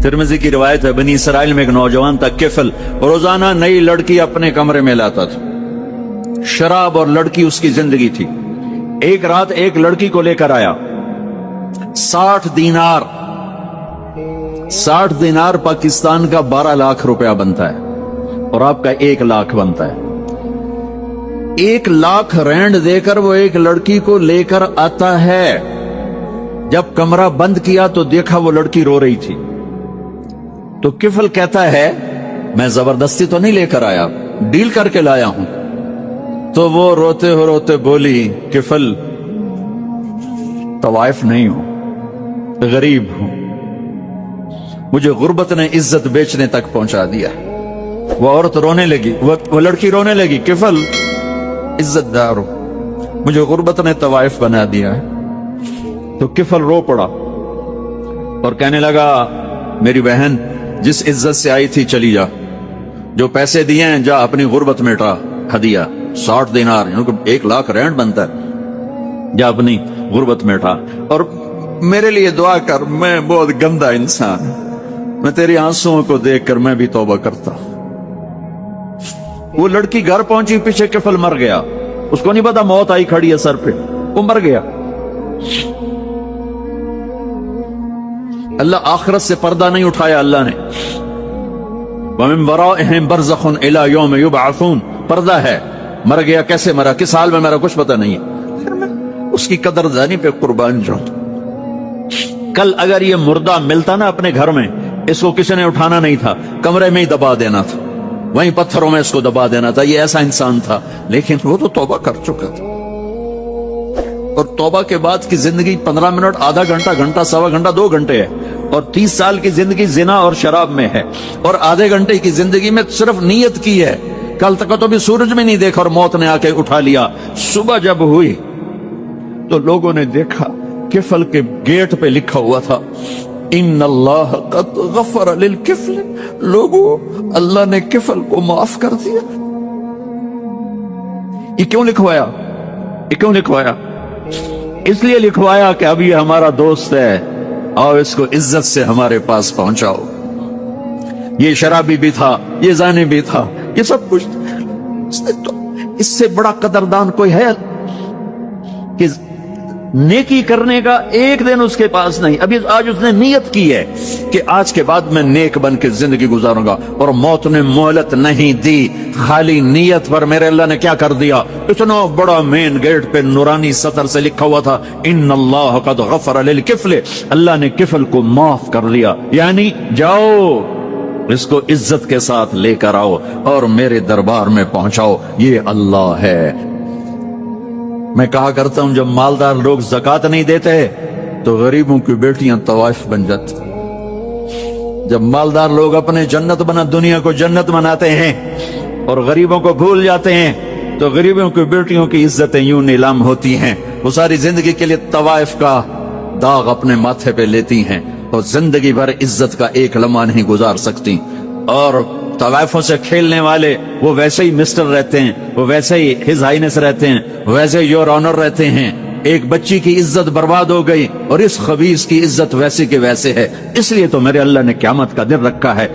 Tirmidhi की रिवायत है, बनी इसराइल में एक नौजवान था किफल, रोजाना नई लड़की अपने कमरे में लाता था। शराब और लड़की उसकी जिंदगी थी। एक रात एक लड़की को लेकर आया। 60 दीनार 60 दीनार पाकिस्तान का 12 लाख रुपया बनता है और आपका 1 लाख बनता है। 1 लाख रैंड देकर वो एक लड़की को लेकर आता है। जब कमरा बंद किया तो देखा वो लड़की रो रही थी। तो किफल कहता है, मैं जबरदस्ती तो नहीं लेकर आया, डील करके लाया हूं। तो वो रोते हो रोते बोली, किफल तवाइफ नहीं हूं, गरीब हूं, मुझे गुर्बत ने इज्जत बेचने तक पहुंचा दिया। वो औरत रोने लगी, वो लड़की रोने लगी, किफल इज्जतदार हो, मुझे गुर्बत ने तवाइफ बना दिया है। तो किफल रो पड़ा और कहने लगा, मेरी बहन जिस इज्जत से आई थी चली जा, जो पैसे दिए हैं जा अपनी गुर्बत मिटा, हदिया 60 दिनार 1 लाख रैंड बनता है, जा अपनी गुर्बत मिटा और मेरे लिए दुआ कर, मैं बहुत गंदा इंसान, मैं तेरी आंसुओं को देखकर मैं भी तौबा करता। वो लड़की घर पहुंची, पीछे किफल मर गया। उसको नहीं पता मौत आई खड़ी है सर पे, वो मर गया। अल्लाह आखिरत से पर्दा नहीं उठाया अल्लाह ने। वमिन वराइहिम बरज़खुन इला यौम युबअसून, पर्दा है। मर गया, कैसे मरा, किस हाल में मरा, कुछ पता नहीं है। उसकी कदरदानी पे कुर्बान जाऊं। कल अगर ये मुर्दा मिलता ना अपने घर में, इसको किसी ने उठाना नहीं था, कमरे में ही दबा देना था, वहीं पत्थरों में इसको दबा देना था। ये ऐसा इंसान था, लेकिन वो तो तौबा कर चुका था। और तौबा के बाद की जिंदगी 15 मिनट, आधा घंटा, घंटा, सवा घंटा, 2 घंटे है। और 30 साल की जिंदगी जिना और शराब में है। और आधे घंटे की जिंदगी में सिर्फ नीयत की है। कल तक तो भी सूरज में नहीं देखा और मौत ने आके उठा लिया। सुबह जब हुई तो लोगों ने देखा किफल के गेट पे लिखा हुआ था, इन्नल्लाह क़द ग़फ़र लिल किफ़ल। लोगों, अल्लाह ने किफल को माफ कर दिया। ये क्यों लिखवाया? ये क्यों लिखवाया? इसलिए लिखवाया कि अब ये हमारा दोस्त है, आओ इसको इज्जत से हमारे पास पहुंचाओ। ये शराबी भी था, ये जानी भी था, ये सब कुछ। तो इससे बड़ा कदरदान कोई है कि नेकी करने का एक दिन उसके पास नहीं। अभी आज उसने नियत की है कि आज के बाद मैं नेक बन के जिंदगी गुजारूंगा, और मौत ने मोहलत नहीं दी। खाली नियत पर मेरे अल्लाह ने क्या कर दिया, इतना बड़ा मेन गेट पे नूरानी सतर से लिखा हुआ था, इन्नल्लाह क़द ग़फ़र लिल किफ़ल। अल्लाह ने किफल को माफ कर दिया। यानी जाओ, इसको इज्जत के साथ लेकर आओ और मेरे दरबार में पहुंचाओ। ये अल्लाह है। मैं कहा करता हूं, जब मालदार लोग ज़कात नहीं देते तो गरीबों की बेटियां तवाइफ बन जाती। जब मालदार लोग अपने जन्नत बना, दुनिया को जन्नत बनाते हैं और गरीबों को भूल जाते हैं, तो गरीबों की बेटियों की इज्जतें यूं नीलाम होती हैं। वो सारी जिंदगी के लिए तवाइफ का दाग अपने माथे पे लेती हैं और जिंदगी भर इज्जत का एक लम्हा नहीं गुजार सकती। और तवाइफों से खेलने वाले वो वैसे ही मिस्टर रहते हैं, वो वैसे ही हिज हाइनेस रहते हैं, वैसे योर ऑनर रहते हैं। एक बच्ची की इज्जत बर्बाद हो गई और इस खबीस की इज्जत वैसे के वैसे है। इसलिए तो मेरे अल्लाह ने क़यामत का दिन रखा है।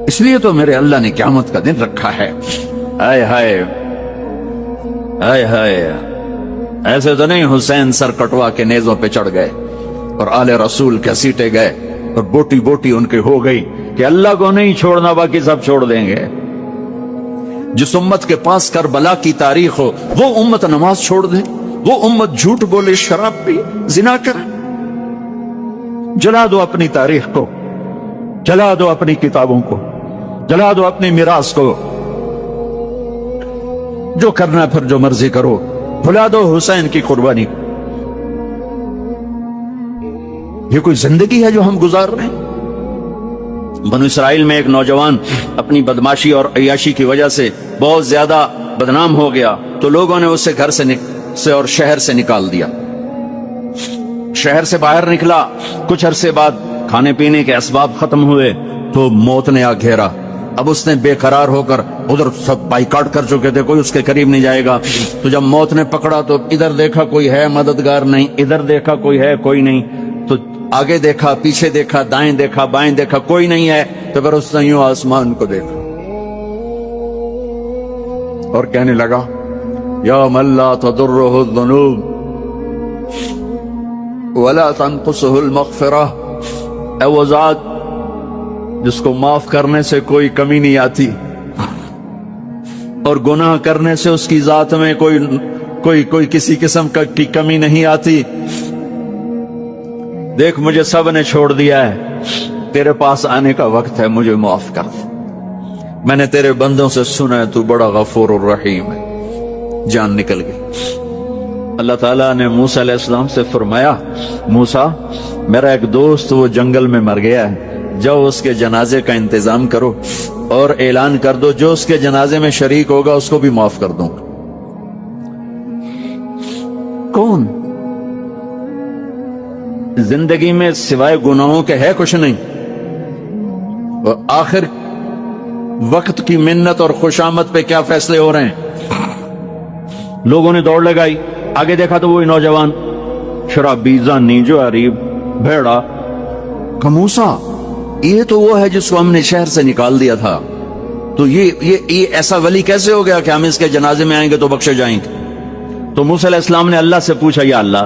इसलिए तो मेरे अल्लाह ने क़यामत का दिन रखा है। हाय हाय हाय हाय, ऐसे तो नहीं हुसैन सर कटवा के नेजों पे चढ़ गए और आले रसूल घसीटे गए और बोटी बोटी उनकी हो गई कि अल्लाह को नहीं छोड़ना, बाकी सब छोड़ देंगे। जिस उम्मत के पास करबला की तारीख हो, वो उम्मत नमाज छोड़ दे, वो उम्मत झूठ बोले, शराब पी, जिना करे। जला दो अपनी तारीख को, जला दो अपनी किताबों को, जला दो अपनी मिरास को। जो करना फिर जो मर्जी करो, भुला दो हुसैन की कुर्बानी। ये कोई जिंदगी है जो हम गुजार रहे हैं? बनु इसराइल में एक नौजवान अपनी बदमाशी और अय्याशी की वजह से बहुत ज्यादा बदनाम हो गया, तो लोगों ने उसे घर से और शहर से निकाल दिया। शहर से बाहर निकला, कुछ अरसे बाद खाने पीने के असबाब खत्म हुए तो मौत ने आ घेरा। अब उसने बेकरार होकर, उधर सब बाइकाट कर चुके थे, कोई उसके करीब नहीं जाएगा। तो जब मौत ने पकड़ा तो इधर देखा कोई है मददगार नहीं, इधर देखा कोई है कोई नहीं, तो आगे देखा, पीछे देखा, दाएं देखा, बाएं देखा, कोई नहीं है, तो फिर उसने यूं आसमान को देखा और कहने लगा, या मन ला तदुर्रुहु ज़ुनूब वला तनकुसुहुल मग़फ़िरा, ऐ वो ज़ात जिसको माफ करने से कोई कमी नहीं आती और गुनाह करने से उसकी जात में कोई किसी किस्म की कमी नहीं आती। देख, मुझे सब ने छोड़ दिया है, तेरे पास आने का वक्त है, मुझे माफ कर दे। मैंने तेरे बंदों से सुना है तू बड़ा गफूर और रहीम है। जान निकल गई। अल्लाह ताला ने मूसा अलैहिस्सलाम से फरमाया, मूसा मेरा एक दोस्त वो जंगल में मर गया है, जाओ उसके जनाजे का इंतजाम करो और ऐलान कर दो जो उसके जनाजे में शरीक होगा उसको भी माफ कर दूंगा। कौन? जिंदगी में सिवाय गुनाहों के है कुछ नहीं, और आखिर वक्त की मिन्नत और खुशामद पे क्या फैसले हो रहे हैं। लोगों ने दौड़ लगाई, आगे देखा तो वही नौजवान शराबी, जानी, जुआरी, भेड़ा। मूसा ये तो वो है जिसको हमने शहर से निकाल दिया था, तो ये ऐसा वली कैसे हो गया कि हम इसके जनाजे में आएंगे तो बख्शे जाएंगे। तो मूसा अलैहिस्सलाम ने अल्लाह से पूछा, या अल्लाह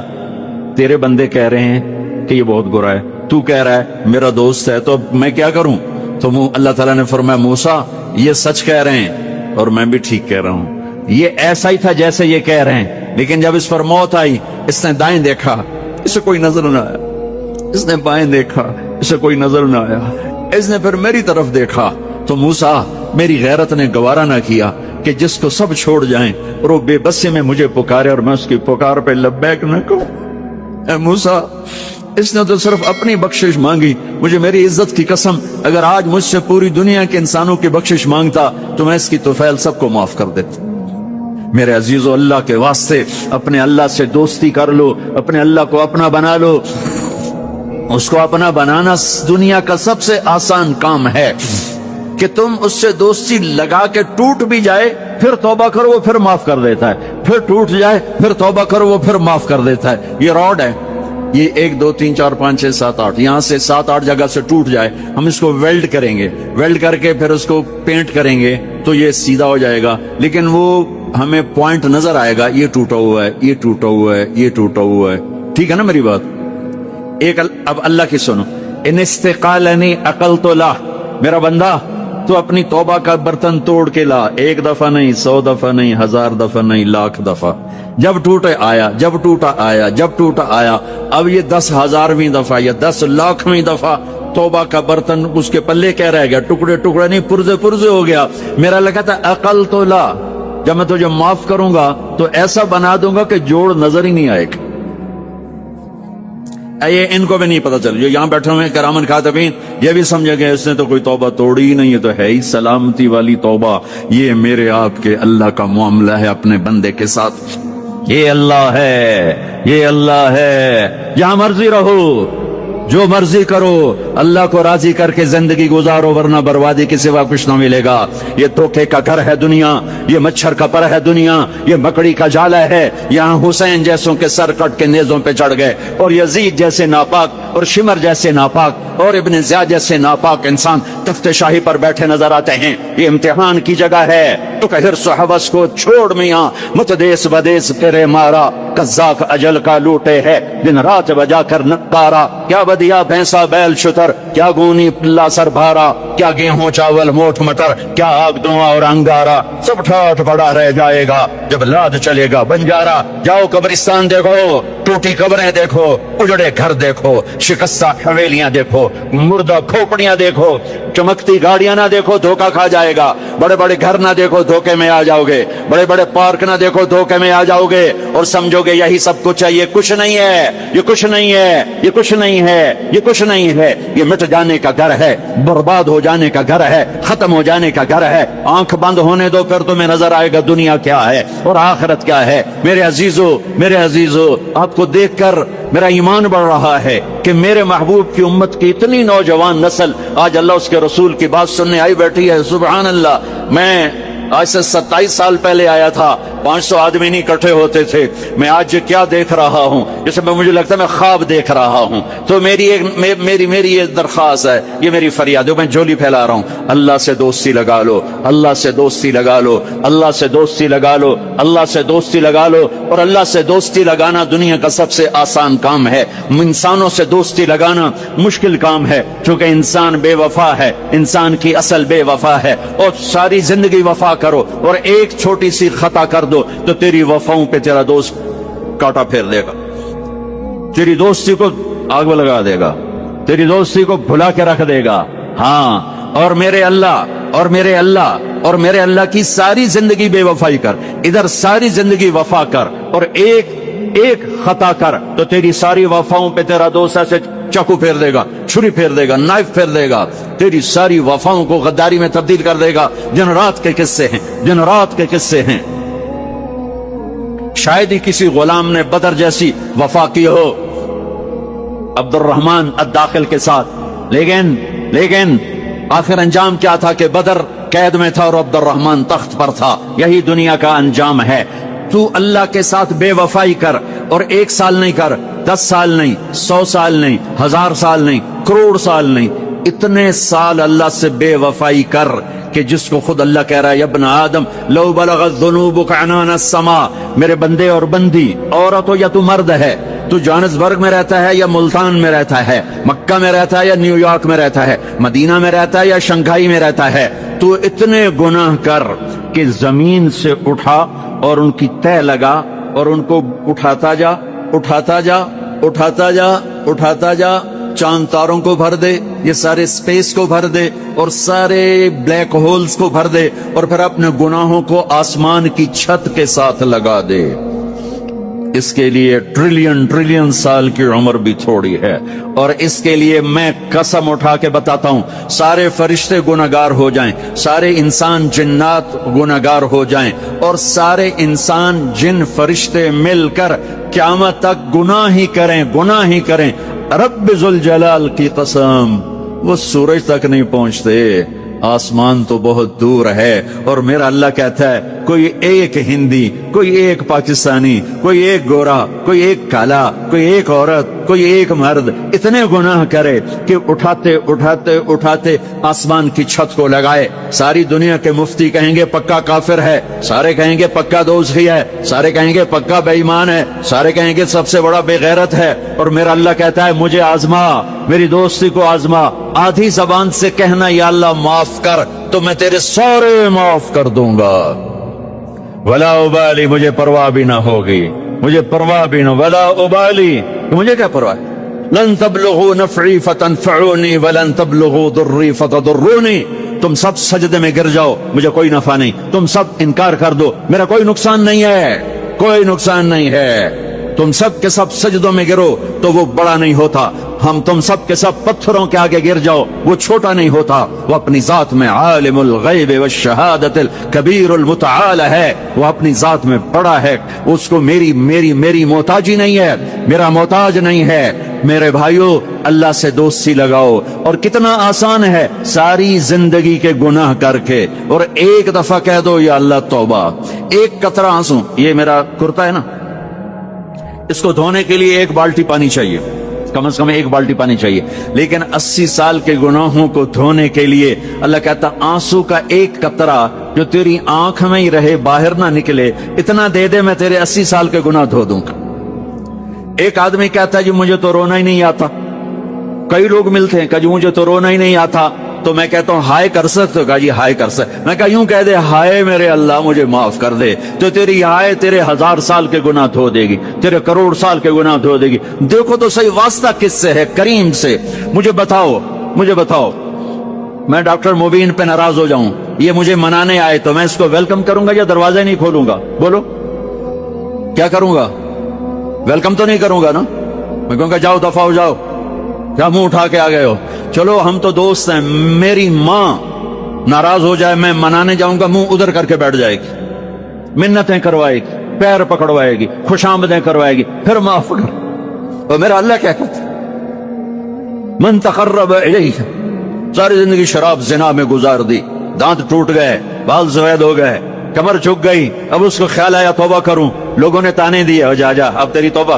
तेरे बंदे कह रहे हैं कि ये बहुत बुरा है, तू कह रहा है मेरा दोस्त है, तो मैं क्या करूं। तो अल्लाह ताला ने फरमाया, मूसा ये सच कह रहे हैं और मैं भी ठीक कह रहा हूं, ये ऐसा ही था जैसे ये कह रहे हैं, लेकिन जब इस पर मौत आई इसने दाएं देखा, इसे कोई नजर न आया, इसने बाएं देखा, इसे कोई नजर न आया, इसने फिर मेरी तरफ देखा। तो मूसा मेरी गैरत ने गवारा ना किया कि जिसको सब छोड़ जाएं और वो बेबसी में मुझे पुकारे और मैं उसकी पुकार पे लब्बैक न कहूं। मूसा इसने तो सिर्फ अपनी बख्शिश मांगी, मुझे मेरी इज्जत की कसम अगर आज मुझसे पूरी दुनिया के इंसानों की बख्शिश मांगता तो मैं इसकी तुफैल सबको माफ कर देता। मेरे अजीजों, अल्लाह के वास्ते अपने अल्लाह से दोस्ती कर लो, अपने अल्लाह को अपना बना लो। उसको अपना बनाना दुनिया का सबसे आसान काम है कि तुम उससे दोस्ती लगा के टूट भी जाए फिर तौबा करो वो फिर माफ कर देता है, फिर टूट जाए फिर तौबा करो वो फिर माफ कर देता है। ये रॉड है, ये 1 2 3 4 5 6 7 8 यहां से 7 8 जगह से टूट जाए, हम इसको वेल्ड करेंगे, वेल्ड करके फिर उसको पेंट करेंगे तो ये सीधा हो जाएगा, लेकिन वो हमें पॉइंट नजर आएगा, ये टूटा हुआ है, ये टूटा हुआ है, ये टूटा हुआ है। ठीक है ना मेरी बात। एक अब अल्लाह की सुनो, इन इस्तिकालनी अकल तो ला, मेरा बंदा तो अपनी तौबा का बर्तन तोड़ के ला, 1 दफा नहीं, 100 दफा नहीं, 1000 दफा नहीं, लाख दफा। जब टूटे आया, जब टूटा आया, जब टूटा आया, अब ये 10,000वीं दफा या 10 लाखवीं दफा तौबा का बर्तन उसके पल्ले क्या रह गया, टुकड़े टुकड़े नहीं, पुर्जे पुर्जे हो गया। मेरा लगा था अकल तो ला, जब मैं तुझे माफ करूंगा तो ऐसा बना दूंगा कि जोड़ नजर ही नहीं आएगा। ये इनको भी नहीं पता चल, जो यहाँ बैठे हुए करामन खातबीन ये भी समझ गए इसने तो कोई तौबा तोड़ी ही नहीं, ये तो है ही सलामती वाली तौबा। ये मेरे आपके अल्लाह का मामला है अपने बंदे के साथ। ये अल्लाह है, ये अल्लाह है, जहां मर्जी रहो, जो मर्जी करो, अल्लाह को राजी करके जिंदगी गुजारो, वरना बर्बादी के सिवा कुछ ना मिलेगा। ये धोखे का घर है दुनिया, ये मच्छर का पर है दुनिया, ये मकड़ी का जाला है। यहाँ हुसैन जैसों के सर कट के नेजों पे चढ़ गए और यजीद जैसे नापाक और शिमर जैसे नापाक और इब्न ज़ियाद जैसे नापाक इंसान तख्ते शाही पर बैठे नजर आते हैं। ये इम्तिहान की जगह है, तो हिर्स हवस को छोड़ मियां, मत देश बदेश तेरे मारा, कज़्ज़ाक अजल का लूटे है, दिन रात बजा कर नकारा। क्या बदिया भैंसा बैल शुतर, क्या गूनी पिल्ला सर भारा, क्या गेहूं चावल मोठ मटर, क्या आग धुआं और अंगारा, सब ठाठ पड़ा रह जाएगा जब लाद चलेगा बंजारा। जाओ कब्रिस्तान देखो, टूटी कब्रें देखो, उजड़े घर देखो, शिकस्ता हवेलियां देखो, मुर्दा खोपड़ियां देखो, चमकती गाड़ियां ना देखो, धोखा खा जाएगा। बड़े बड़े घर ना देखो, धोखे में आ जाओगे। बड़े बड़े पार्क ना देखो, धोखे में आ जाओगे और समझोगे यही सब कुछ है। ये कुछ नहीं है, ये कुछ नहीं है, ये कुछ नहीं है, ये कुछ नहीं है। ये मिट जाने का घर है, बर्बाद हो जाने का घर है, खत्म हो जाने का घर है। आंख बंद होने दो, फिर तुम्हें नजर आएगा दुनिया क्या है और आखिरत क्या है। मेरे अजीजों, मेरे अजीजों, आपको देखकर मेरा ईमान बढ़ रहा है कि मेरे महबूब की उम्मत की इतनी नौजवान नस्ल आज अल्लाह उसके रसूल की बात सुनने आई बैठी है। सुभान अल्लाह। मैं आज से 27 साल पहले आया था, 500 आदमी नहीं इकट्ठे होते थे। मैं आज क्या देख रहा हूँ, जैसे मुझे लगता है मैं ख्वाब देख रहा हूँ। तो मेरी ये दरख्वास्त है, ये मेरी फरियाद है, मैं झोली फैला रहा हूँ। अल्लाह से दोस्ती लगा लो, अल्लाह से दोस्ती लगा लो, अल्लाह से दोस्ती लगा लो, अल्लाह से दोस्ती लगा लो। और अल्लाह से दोस्ती लगाना दुनिया का सबसे आसान काम है। इंसानों से दोस्ती लगाना मुश्किल काम है, क्योंकि इंसान बेवफा है, इंसान की असल बेवफा है। और सारी जिंदगी वफा करो और एक छोटी सी खता कर दो तो तेरी वफाओं पे तेरा दोस्त कांटा फेर देगा, तेरी दोस्ती को आग में लगा देगा, तेरी दोस्ती को भुला के रख देगा। हाँ, और मेरे अल्लाह की सारी जिंदगी बेवफाई कर, इधर सारी जिंदगी वफा कर और एक खता कर तो तेरी सारी वफाओं पे तेरा दोस्त ऐसे चाकू फेर देगा, छुरी फेर देगा, नाइफ फेर देगा, तेरी सारी वफाओं को गद्दारी में तब्दील कर देगा। दिन रात के किस्से हैं, दिन रात के किस्से हैं। शायद ही किसी गुलाम ने बदर जैसी वफा की हो अब्दुर्रहमान अद-दाखिल के साथ, लेकिन आखिर अंजाम क्या था कि बदर कैद में था और अब्दुर्रहमान तख्त पर था। यही दुनिया का अंजाम है। तू अल्लाह के साथ बेवफाई कर और 1 साल नहीं कर, 10 साल नहीं, 100 साल नहीं, 1000 साल नहीं, करोड़ साल नहीं, इतने साल अल्लाह से बेवफाई कर कि जिसको खुद अल्लाह कह रहा है, यब्न आदम लौ बलगत ज़ुनूबुक अनान अस्समा, मेरे बंदे और बंदी, औरत हो या तू मर्द है, तू जोहान्सबर्ग में रहता है या मुल्तान में रहता है, मक्का में रहता है या न्यूयॉर्क में रहता है, मदीना में रहता है या शंघाई में रहता है, तू इतने गुनाह कर कि जमीन से उठा और उनकी तह लगा और उनको उठाता जा, उठाता जा, उठाता जा, उठाता जा, चांद तारों को भर दे, ये सारे स्पेस को भर दे और सारे ब्लैक होल्स को भर दे और फिर अपने गुनाहों को आसमान की छत के साथ लगा दे। इसके लिए ट्रिलियन साल की उम्र भी थोड़ी है। और इसके लिए मैं कसम उठा के बताता हूं, सारे फरिश्ते गुनहगार हो जाएं, सारे इंसान जिन्नात गुनहगार हो जाएं और सारे इंसान जिन फरिश्ते मिलकर क़यामत तक गुनाह ही करें। रब्ब जुल जलाल की कसम, वो सूरज तक नहीं पहुंचते, आसमान तो बहुत दूर है। और मेरा अल्लाह कहता है, कोई एक हिंदी, कोई एक पाकिस्तानी, कोई एक गोरा, कोई एक काला, कोई एक औरत, कोई एक मर्द इतने गुनाह करे कि उठाते आसमान की छत को लगाए। सारी दुनिया के मुफ्ती कहेंगे पक्का काफिर है, सारे कहेंगे पक्का दोज़खी है, सारे कहेंगे पक्का बेईमान है, सारे कहेंगे सबसे बड़ा बेगैरत है। और मेरा अल्लाह कहता है, मुझे आजमा, मेरी दोस्ती को आजमा। आधी जबान से कहना या अल्लाह माफ कर, तो मैं तेरे सारे माफ कर दूंगा। वला उबाली, मुझे परवाह भी ना होगी, मुझे परवाह भी ना, वला उबाली, मुझे क्या परवाह है। लन तबलुगू नफ़ई फतनफ़ऊनी वलन तबलुगू दुर्री फतदुर्रूनी, तुम सब सजदे में गिर जाओ, मुझे कोई नफा नहीं, तुम सब इनकार कर दो, मेरा कोई नुकसान नहीं है, कोई नुकसान नहीं है। तुम सब के सब सजदों में गिरो तो वो बड़ा नहीं होता, हम तुम सब के सब पत्थरों के आगे गिर जाओ वो छोटा नहीं होता। वो अपनी जात में आलिमुल गैब व शहादतिल कबीरुल मुतआल है, वो अपनी जात में बड़ा है, उसको मेरी मोहताजी नहीं है, मेरा मोहताज नहीं है। मेरे भाइयों, अल्लाह से दोस्ती लगाओ। और कितना आसान है, सारी जिंदगी के गुनाह करके और एक दफा कह दो या अल्लाह तौबा। एक कतरा आंसू, ये मेरा कुर्ता है ना, इसको धोने के लिए 1 बाल्टी पानी चाहिए, कम से कम 1 बाल्टी पानी चाहिए। लेकिन 80 साल के गुनाहों को धोने के लिए अल्लाह कहता, आंसू का 1 कतरा जो तेरी आंख में ही रहे, बाहर ना निकले, इतना दे दे, मैं तेरे 80 साल के गुनाह धो दूंगा। एक आदमी कहता है, जी मुझे तो रोना ही नहीं आता। कई लोग मिलते हैं, कहा मुझे तो रोना ही नहीं आता। तो मैं कहता हूं हाय कर सकते हो? कहा जी हाय कर सकते। मैं कहा यूं कह दे, हाय मेरे अल्लाह मुझे माफ कर दे, तो तेरी हाय तेरे 1000 साल के गुनाह धो देगी, तेरे करोड़ साल के गुनाह धो देगी। देखो तो सही वास्ता किससे है? करीम से। मुझे बताओ, मैं डॉक्टर मुबीन पे नाराज हो जाऊं, ये मुझे मनाने आए, तो मैं इसको वेलकम करूंगा या दरवाजा नहीं खोलूंगा? बोलो क्या करूंगा? वेलकम तो नहीं करूंगा ना, मैं कहूंगा जाओ दफा हो जाओ, क्या मुंह उठा के आ गए हो? चलो हम तो दोस्त हैं। मेरी मां नाराज हो जाए, मैं मनाने जाऊंगा, मुंह उधर करके बैठ जाएगी, मिन्नतें करवाएगी, पैर पकड़वाएगी, खुशामदें करवाएगी, फिर माफ कर। तो मेरा अल्लाह क्या कहता, मन तक़र्रब इलैहि, सारी जिंदगी शराब जिना में गुजार दी, दांत टूट गए, बाल सफेद हो गए, کمر جھک گئی. اب اس کو خیال آیا توبہ کروں, لوگوں نے تانے دیے, اور جا اب تیری توبہ,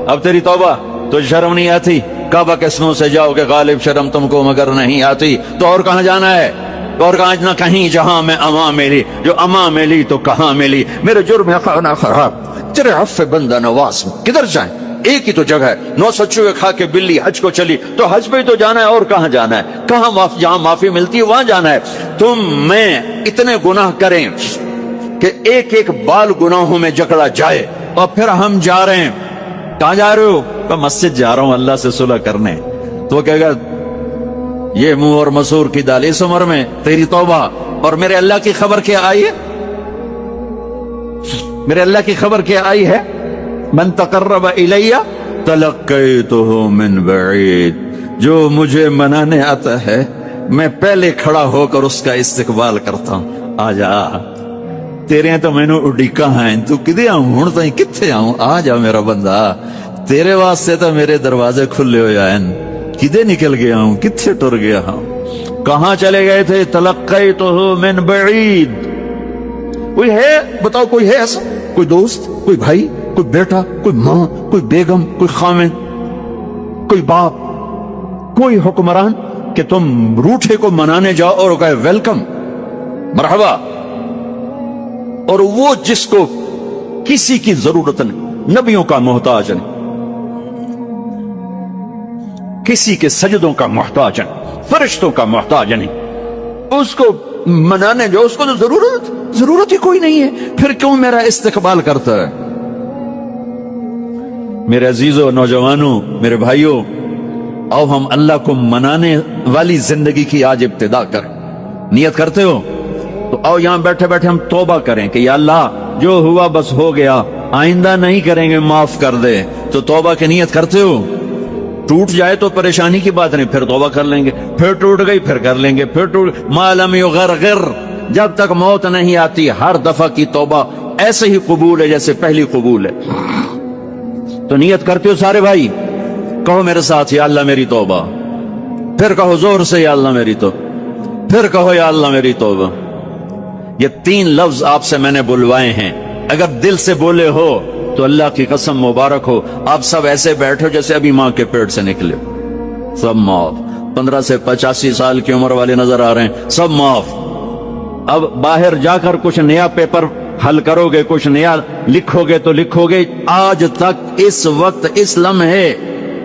اب تیری توبہ. تو شرم نہیں آتی؟ کعبہ کے اسموں سے جاؤ کہ غالب شرم تم کو مگر نہیں آتی. تو اور کہاں جانا ہے؟ اور کہاں نہ کہیں جہاں میں اما ملی, جو اما ملی تو کہاں ملی. میرے جرم خانہ خراب, تیرے عفو بندہ نواز, کدھر جائیں؟ ایک ہی تو جگہ ہے. 900 چوہے کھا کے بلی حج کو چلی, تو حج پہ ہی تو جانا ہے, اور کہاں جانا ہے؟ کہاں جہاں معافی ملتی ہے وہاں جانا ہے. تم میں اتنے گناہ کریں کہ ایک ایک بال گناہوں میں جکڑا جائے, اور پھر ہم جا رہے ہیں. کہاں جا رہے ہو؟ میں مسجد جا رہا ہوں اللہ سے صلح کرنے. تو وہ کہے گا یہ منہ اور مسور کی دال, اس عمر میں تیری توبہ. اور میرے اللہ کی خبر کیا آئی ہے؟ میرے اللہ کی خبر کیا آئی ہے؟ من تقرب الی تلقیتہ من بعید. جو مجھے منانے آتا ہے میں پہلے کھڑا ہو کر اس کا استقبال کرتا ہوں. آ جا, تیرے تو مینو اڈیکا ہیں, تو کدے آؤں ہوں, تو کتنے آؤں؟ آ جا میرا بندہ, تیرے واسطے تو میرے دروازے کھلے ہوئے ہیں. کدے نکل گیا ہوں, کتنے ٹر گیا ہوں, کہاں چلے گئے تھے؟ تلقیتہ من بعید. کوئی ہے بتاؤ, کوئی ہے ایسا؟ کوئی دوست, کوئی بھائی, کوئی بیٹا, کوئی ماں, کوئی بیگم, کوئی خامن, کوئی باپ, کوئی حکمران کہ تم روٹھے کو منانے جاؤ اور کہے ویلکم, مرحبا. اور وہ جس کو کسی کی ضرورت نہیں, نبیوں کا محتاج نہیں, کسی کے سجدوں کا محتاج نہیں, فرشتوں کا محتاج نہیں, اس کو منانے جو, اس کو تو ضرورت ہی کوئی نہیں ہے, پھر کیوں میرا استقبال کرتا ہے؟ میرے عزیزوں, نوجوانوں, میرے بھائیوں, آؤ ہم اللہ کو منانے والی زندگی کی آج ابتدا کریں. نیت کرتے ہو تو آؤ یہاں بیٹھے بیٹھے ہم توبہ کریں کہ یا اللہ جو ہوا بس ہو گیا, آئندہ نہیں کریں گے, معاف کر دے. تو توبہ کی نیت کرتے ہو؟ ٹوٹ جائے تو پریشانی کی بات نہیں, پھر توبہ کر لیں گے. پھر ٹوٹ گئی پھر کر لیں گے. پھر ٹوٹ, ما لم یغرغر, جب تک موت نہیں آتی ہر دفعہ کی توبہ ایسے ہی قبول ہے جیسے پہلی قبول ہے. تو نیت کرتے ہو سارے بھائی؟ کہو میرے ساتھ, یا اللہ میری توبہ. پھر کہو زور سے, یا اللہ میری توبہ. پھر کہو یا اللہ میری توبہ. یہ 3 لفظ آپ سے میں نے بلوائے ہیں, اگر دل سے بولے ہو تو اللہ کی قسم مبارک ہو, آپ سب ایسے بیٹھو جیسے ابھی ماں کے پیٹ سے نکلے. سب معاف. 15 سے 85 سال کی عمر والے نظر آ رہے ہیں, سب معاف. اب باہر جا کر کچھ نیا پیپر حل کرو گے, کچھ نیا لکھو گے تو لکھو گے. آج تک اس وقت اس لمحے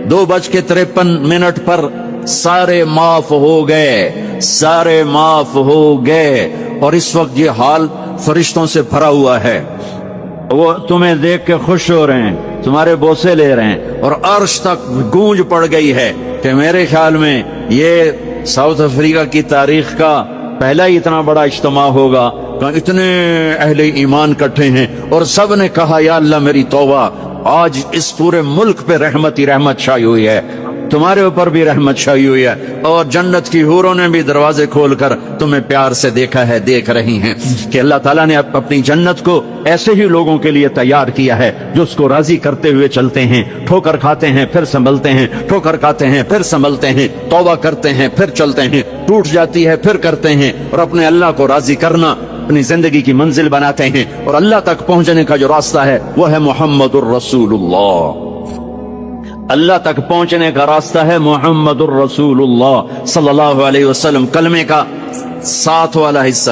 2:53 پر سارے معاف ہو گئے, سارے معاف ہو گئے. اور اس وقت یہ حال فرشتوں سے بھرا ہوا ہے, وہ تمہیں دیکھ کے خوش ہو رہے ہیں, تمہارے بوسے لے رہے ہیں, اور عرش تک گونج پڑ گئی ہے کہ میرے خیال میں یہ ساؤتھ افریقہ کی تاریخ کا پہلا ہی اتنا بڑا اجتماع ہوگا. اتنے اہل ایمان کٹھے ہیں اور سب نے کہا یا اللہ میری توبہ. آج اس پورے ملک پہ رحمت ہی رحمت چھائی ہوئی ہے, تمہارے اوپر بھی رحمت چھائی ہوئی ہے, اور جنت کی حوروں نے بھی دروازے کھول کر تمہیں پیار سے دیکھا ہے, دیکھ رہی ہیں کہ اللہ تعالیٰ نے اپنی جنت کو ایسے ہی لوگوں کے لیے تیار کیا ہے جو اس کو راضی کرتے ہوئے چلتے ہیں, ٹھوکر کھاتے ہیں پھر سنبھلتے ہیں, ٹھوکر کھاتے ہیں پھر سنبھلتے ہیں, توبہ کرتے ہیں پھر چلتے ہیں, ٹوٹ جاتی ہے پھر کرتے ہیں, اور اپنے اللہ کو راضی کرنا اپنی زندگی کی منزل بناتے ہیں. اور اللہ تک پہنچنے کا جو راستہ ہے وہ ہے محمد الرسول اللہ. اللہ تک پہنچنے کا راستہ ہے محمد الرسول اللہ صلی اللہ علیہ وسلم. کلمے کا 7 والا حصہ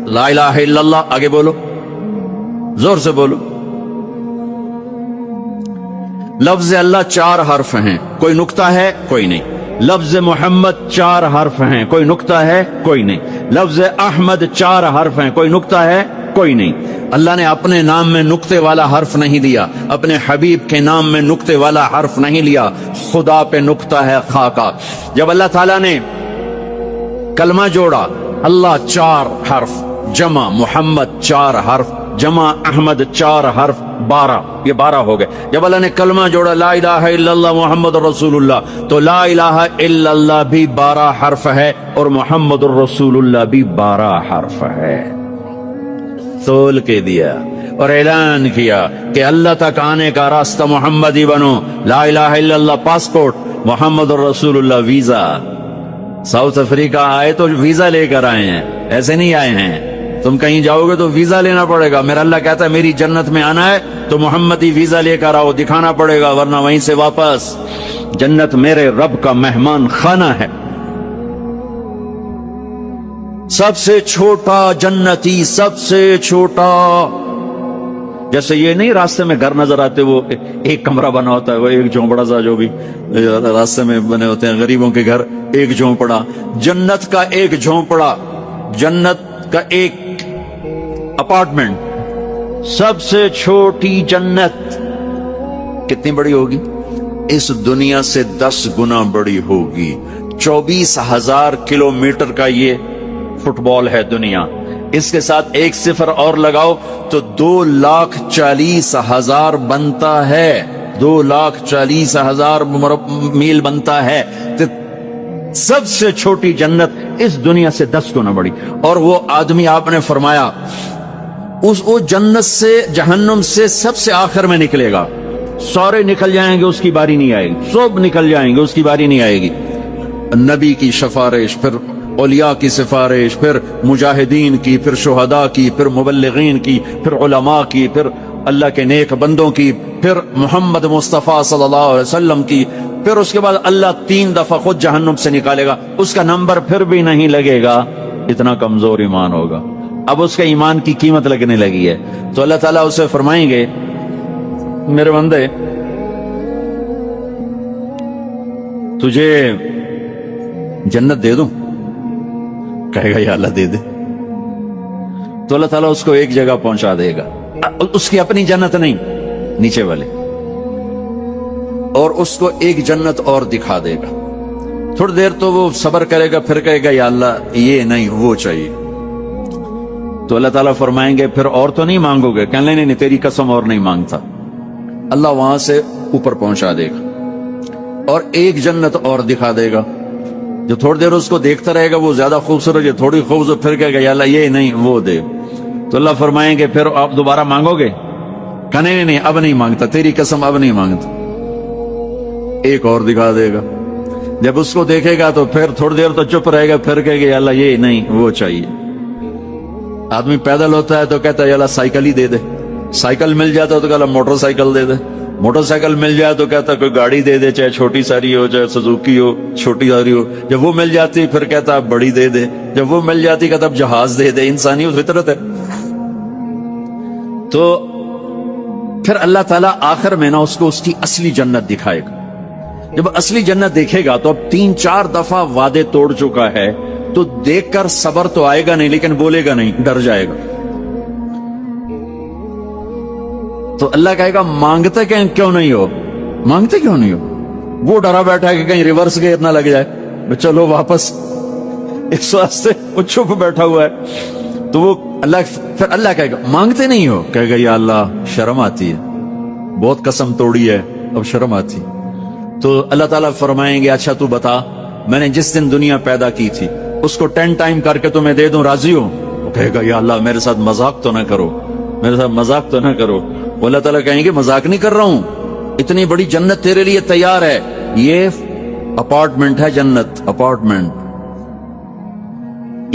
لا الہ الا اللہ, آگے بولو, زور سے بولو. لفظ اللہ 4 حرف ہیں, کوئی نکتہ ہے کوئی نہیں. لفظ محمد 4 حرف ہیں, کوئی نکتہ ہے کوئی نہیں. لفظ احمد 4 حرف ہیں, کوئی نکتہ ہے کوئی نہیں. اللہ نے اپنے نام میں نکتے والا حرف نہیں لیا, اپنے حبیب کے نام میں نکتے والا حرف نہیں لیا. خدا پہ نکتہ ہے خاکا. جب اللہ تعالیٰ نے کلمہ جوڑا, اللہ 4 حرف, جمع محمد 4 حرف, جمع احمد 4 حرف, 12, یہ 12 ہو گئے. جب اللہ نے کلمہ جوڑا لا الہ الا اللہ محمد الرسول اللہ, تو لا الہ الا اللہ بھی 12 حرف ہے اور محمد الرسول اللہ بھی 12 حرف ہے. تول کے دیا اور اعلان کیا کہ اللہ تک آنے کا راستہ محمدی بنو. لا الہ الا اللہ پاسپورٹ, محمد الرسول اللہ ویزا. ساؤتھ افریقہ آئے تو ویزا لے کر آئے ہیں, ایسے نہیں آئے ہیں. تم کہیں جاؤ گے تو ویزا لینا پڑے گا. میرا اللہ کہتا ہے میری جنت میں آنا ہے تو محمدی ویزا لے کر آؤ, دکھانا پڑے گا, ورنہ وہیں سے واپس. جنت میرے رب کا مہمان خانہ ہے. سب سے چھوٹا جنتی, سب سے چھوٹا. جیسے یہ نہیں راستے میں گھر نظر آتے, وہ ایک کمرہ بنا ہوتا ہے, وہ ایک جھونپڑا سا جو بھی راستے میں بنے ہوتے ہیں غریبوں کے گھر, ایک جھونپڑا. جنت کا ایک جھونپڑا, جنت کا ایک اپارٹمنٹ, سب سے چھوٹی جنت کتنی بڑی ہوگی؟ اس دنیا سے 10 گنا بڑی ہوگی. 24,000 کلومیٹر کا یہ فٹ بال ہے دنیا. اس کے ساتھ ایک صفر اور لگاؤ تو 2,40,000 بنتا ہے. 2,40,000 میل بنتا ہے. سب سے چھوٹی جنت اس دنیا سے 10 گنا بڑی. اور وہ آدمی آپ نے فرمایا وہ جنت سے جہنم سے سب سے آخر میں نکلے گا. سارے نکل جائیں گے, اس کی باری نہیں آئے گی. سب نکل جائیں گے, اس کی باری نہیں آئے گی. نبی کی سفارش, پھر اولیاء کی سفارش, پھر مجاہدین کی, پھر شہداء کی, پھر مبلغین کی, پھر علماء کی, پھر اللہ کے نیک بندوں کی, پھر محمد مصطفیٰ صلی اللہ علیہ وسلم کی, پھر اس کے بعد اللہ 3 دفعہ خود جہنم سے نکالے گا. اس کا نمبر پھر بھی نہیں لگے گا, اتنا کمزور ایمان ہوگا. اب اس کے ایمان کی قیمت لگنے لگی ہے. تو اللہ تعالیٰ اسے فرمائیں گے میرے بندے تجھے جنت دے دوں؟ کہے گا یا اللہ دے دے. تو اللہ تعالیٰ اس کو ایک جگہ پہنچا دے گا, اس کی اپنی جنت نہیں, نیچے والے, اور اس کو ایک جنت اور دکھا دے گا. تھوڑی دیر تو وہ صبر کرے گا, پھر کہے گا یا اللہ یہ نہیں وہ چاہیے. تو اللہ تعالیٰ فرمائیں گے پھر اور تو نہیں مانگو گے؟ کہنے نہیں تیری قسم اور نہیں مانگتا. اللہ وہاں سے اوپر پہنچا دے گا اور ایک جنت اور دکھا دے گا. جو تھوڑی دیر اس کو دیکھتا رہے گا وہ زیادہ خوبصورت, جو تھوڑی خوبصورت, پھر کہے گا یا اللہ یہ نہیں وہ دے. تو اللہ فرمائیں گے پھر آپ دوبارہ مانگو گے؟ کہنے نہیں اب نہیں مانگتا, تیری قسم اب نہیں مانگتا. ایک اور دکھا دے گا. جب اس کو دیکھے گا تو پھر تھوڑی دیر تو چپ رہے گا, پھر کہے گا یا اللہ یہ نہیں وہ چاہیے. آدمی پیدل ہوتا ہے تو کہتا ہے یا اللہ سائیکل ہی دے دے. سائیکل مل جاتا ہے تو کہتا موٹر سائیکل دے دے. موٹر سائیکل مل جائے تو کہتا کوئی گاڑی دے دے, چاہے چھوٹی ساری ہو چاہے سزوکی ہو, چھوٹی ساری ہو. جب وہ مل جاتی پھر کہتا بڑی دے دے. جب وہ مل جاتی کہتا جہاز دے دے. انسانی فطرت ہے. تو پھر اللہ تعالیٰ آخر میں نا اس کو اس کی اصلی جنت دکھائے گا. جب اصلی جنت دیکھے گا تو اب 3-4 دفعہ وعدے توڑ چکا ہے, تو دیکھ کر صبر تو آئے گا نہیں, لیکن بولے گا نہیں, ڈر جائے گا. تو اللہ کہے گا مانگتے کیوں نہیں ہو, مانگتے کیوں نہیں ہو؟ وہ ڈرا بیٹھا ہے کہ کہیں ریورس گیئر نہ لگ جائے, چلو واپس, اس واسطے وہ چھپ بیٹھا ہوا ہے. تو وہ پھر اللہ کہے گا مانگتے نہیں ہو؟ کہے گا یا اللہ شرم آتی ہے, بہت قسم توڑی ہے, اب شرم آتی. تو اللہ تعالیٰ فرمائیں گے اچھا تو بتا, میں نے جس دن دنیا پیدا کی تھی اس کو 10 ٹائم کر کے تمہیں دے دوں, راضی ہو؟ وہ کہے گا یا اللہ میرے ساتھ مذاق تو نہ کرو, میرے ساتھ مذاق تو نہ کرو. وہ اللہ تعالیٰ کہیں گے مذاق نہیں کر رہا ہوں, اتنی بڑی جنت تیرے لیے تیار ہے. یہ اپارٹمنٹ ہے, جنت اپارٹمنٹ,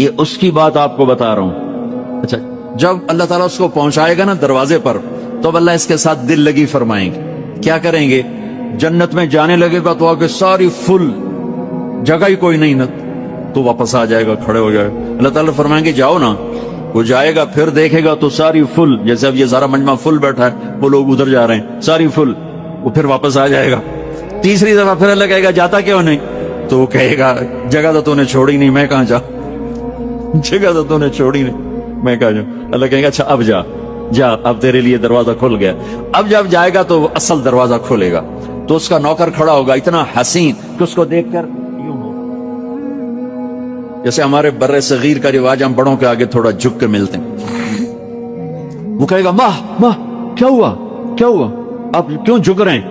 یہ اس کی بات آپ کو بتا رہا ہوں. اچھا جب اللہ تعالیٰ اس کو پہنچائے گا نا دروازے پر, تو اب اللہ اس کے ساتھ دل لگی فرمائیں گے. کیا کریں گے؟ جنت میں جانے لگے گا تو آگے ساری فل, جگہ ہی کوئی نہیں نا, تو واپس آ جائے گا, کھڑے ہو جائے. اللہ تعالیٰ فرمائیں گے جاؤ نا. وہ جائے گا, پھر دیکھے گا تو ساری فل, جیسے اب یہ سارا مجمع فل بیٹھا ہے, وہ لوگ ادھر جا رہے ہیں, ساری فل. وہ پھر واپس آ جائے گا. تیسری دفعہ پھر اللہ کہے گا جاتا کیوں نہیں؟ تو وہ کہے گا جگہ تو نے چھوڑی نہیں, میں کہاں جا, جگہ تو نے چھوڑی نہیں, میں کہاں جاؤں. اللہ کہے گا اچھا اب جا, اب تیرے لیے دروازہ کھل گیا. اب جب جائے گا تو وہ اصل دروازہ کھولے گا, تو اس کا نوکر کھڑا ہوگا اتنا حسین کہ اس کو دیکھ کر جیسے ہمارے بر صغیر کا رواج, ہم بڑوں کے آگے تھوڑا جھک کے ملتے ہیں. وہ کہے گا ماں کیا ہوا آپ کیوں جھک رہے ہیں؟